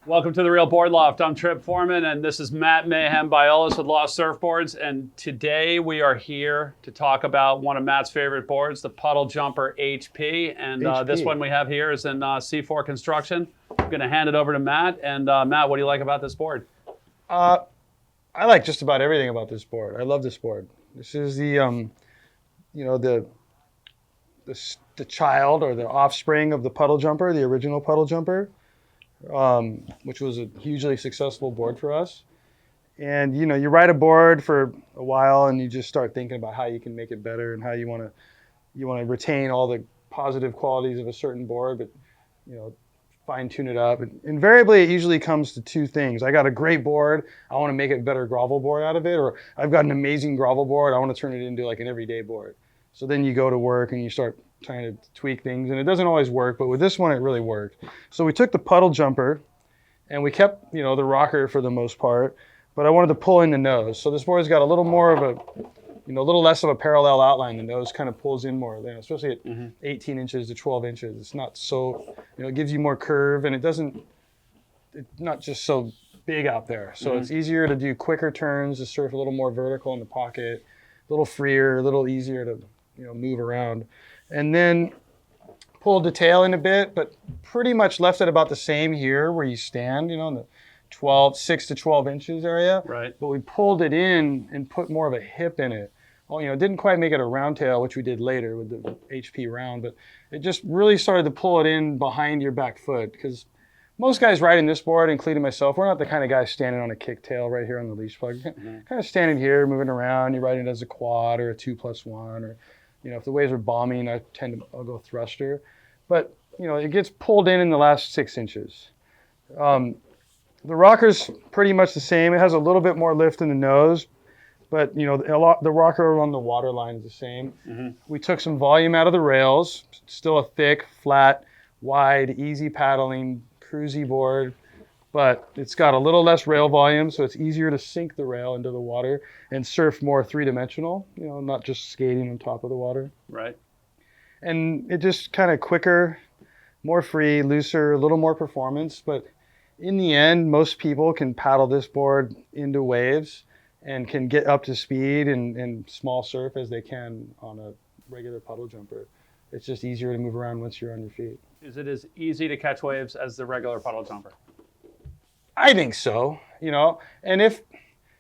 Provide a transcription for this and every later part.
Welcome to the Real Boardloft. I'm Trip Forman, and this is Matt Mayhem Biolos with Lost Surfboards. And today we are here to talk about one of Matt's favorite boards, the Puddle Jumper HP. And this one we have here is in C4 construction. I'm going to hand it over to Matt. And Matt, what do you like about this board? I like just about everything about this board. I love this board. This is the child or the offspring of the Puddle Jumper, the original Puddle Jumper. Which was a hugely successful board for us. And you ride a board for a while and you just start thinking about how you can make it better and how you want to retain all the positive qualities of a certain board, but fine tune it up. And invariably it usually comes to two things. I got a great board, I want to make a better grovel board out of it, or I've got an amazing grovel board, I want to turn it into like an everyday board. So then you go to work and you start trying to tweak things, and it doesn't always work, but with this one it really worked. So we took the Puddle Jumper and we kept the rocker for the most part, but I wanted to pull in the nose. So this board's got a little more of a little less of a parallel outline. The nose kind of pulls in more, especially at 18 inches to 12 inches. It's not so, it gives you more curve, and it's not just so big out there. So it's easier to do quicker turns, to surf a little more vertical in the pocket, a little freer, a little easier to move around. And then pulled the tail in a bit, but pretty much left it about the same here where you stand, in the 6 to 12 inches area. Right. But we pulled it in and put more of a hip in it. Well, didn't quite make it a round tail, which we did later with the HP round, but it just really started to pull it in behind your back foot, because most guys riding this board, including myself, we're not the kind of guys standing on a kick tail right here on the leash plug. Kind of standing here, moving around, you're riding it as a quad or a 2+1, or if the waves are bombing, I'll go thruster. But, it gets pulled in the last 6 inches. The rocker's pretty much the same. It has a little bit more lift in the nose, but, the rocker on the water line is the same. We took some volume out of the rails. Still a thick, flat, wide, easy paddling, cruisy board, but it's got a little less rail volume, so it's easier to sink the rail into the water and surf more three-dimensional, not just skating on top of the water. Right. And it just kind of quicker, more free, looser, a little more performance. But in the end, most people can paddle this board into waves and can get up to speed and small surf as they can on a regular Puddle Jumper. It's just easier to move around once you're on your feet. Is it as easy to catch waves as the regular Puddle Jumper? I think so, and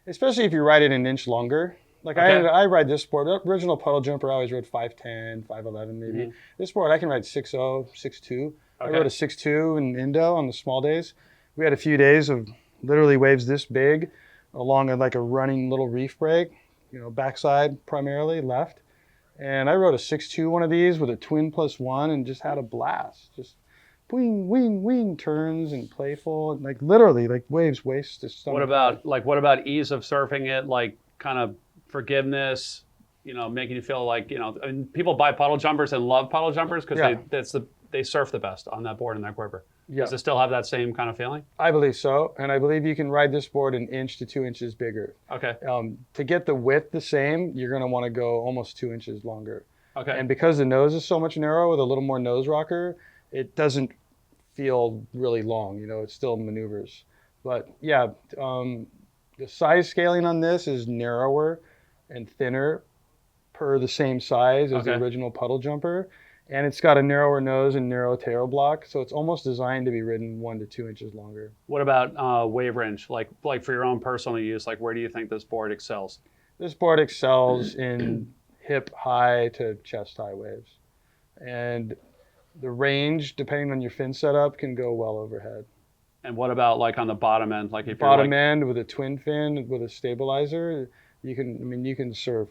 especially if you ride it an inch longer. Like I ride this board, the original Puddle Jumper, I always rode 5'10", 5'11" maybe. This board, I can ride 6'0", 6'2". I rode a 6'2" in Indo on the small days. We had a few days of literally waves this big along like a running little reef break, backside primarily, left. And I rode a 6'2", one of these with a twin+1 and just had a blast. Just wing, wing, wing turns and playful, and like literally like waves waist to stomach. What about ease of surfing it, like kind of forgiveness, making you feel like, people buy Puddle Jumpers and love Puddle Jumpers because they surf the best on that board in that gripper. Yeah. Does it still have that same kind of feeling? I believe so, and I believe you can ride this board an inch to 2 inches bigger. Okay. To get the width the same, you're going to want to go almost 2 inches longer. Okay. And because the nose is so much narrower with a little more nose rocker, it doesn't feel really long, it still maneuvers. But yeah, the size scaling on this is narrower and thinner per the same size as the original Puddle Jumper. And it's got a narrower nose and narrow tail block, so it's almost designed to be ridden 1 to 2 inches longer. What about wave range? Like for your own personal use, like where do you think this board excels? This board excels in hip high to chest high waves. And the range, depending on your fin setup, can go well overhead. And what about like on the bottom end? Like if bottom end with a twin fin with a stabilizer, you can surf,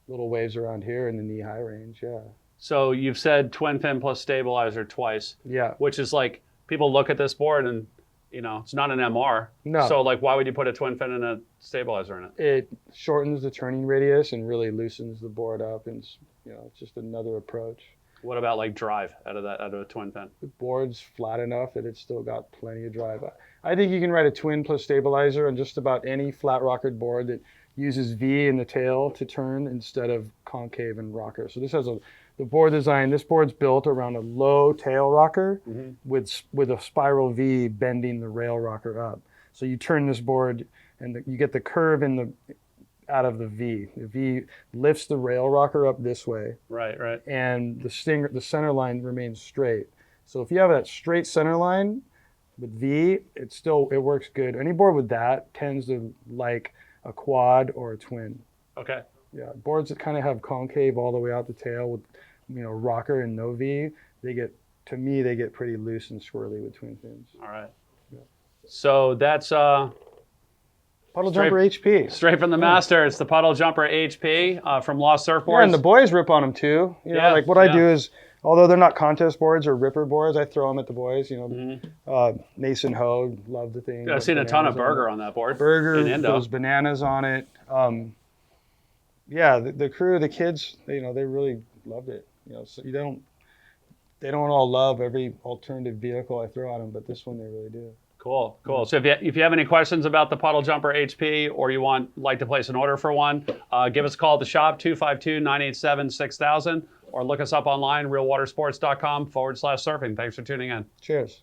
little waves around here in the knee high range. Yeah. So you've said twin fin plus stabilizer twice. Yeah. Which is like, people look at this board and it's not an MR. No. So like, why would you put a twin fin and a stabilizer in it? It shortens the turning radius and really loosens the board up, and it's just another approach. What about like drive out of a twin fin? The board's flat enough that it's still got plenty of drive. I think you can ride a twin plus stabilizer on just about any flat rockered board that uses V in the tail to turn instead of concave and rocker. So this has a the board design, this board's built around a low tail rocker with a spiral V bending the rail rocker up. So you turn this board and you get the curve out of the V. The V lifts the rail rocker up this way. Right, right. And the center line remains straight. So if you have that straight center line with V, it works good. Any board with that tends to like a quad or a twin. Okay. Yeah, boards that kind of have concave all the way out the tail with, rocker and no V, they get pretty loose and swirly with twin fins. All right. Yeah. So that's Puddle Jumper HP. Straight from the master. It's the Puddle Jumper HP from Lost Surfboards. Yeah, and the boys rip on them too. What I do is, although they're not contest boards or ripper boards, I throw them at the boys. Mason Ho, love the thing. I've seen a ton of Burger on that board. Burger, those bananas on it. The crew, the kids, they really loved it. So they don't all love every alternative vehicle I throw at them, but this one they really do. Cool. So if you have any questions about the Puddle Jumper HP or you like to place an order for one, give us a call at the shop, 252-987-6000, or look us up online, realwatersports.com/surfing. Thanks for tuning in. Cheers.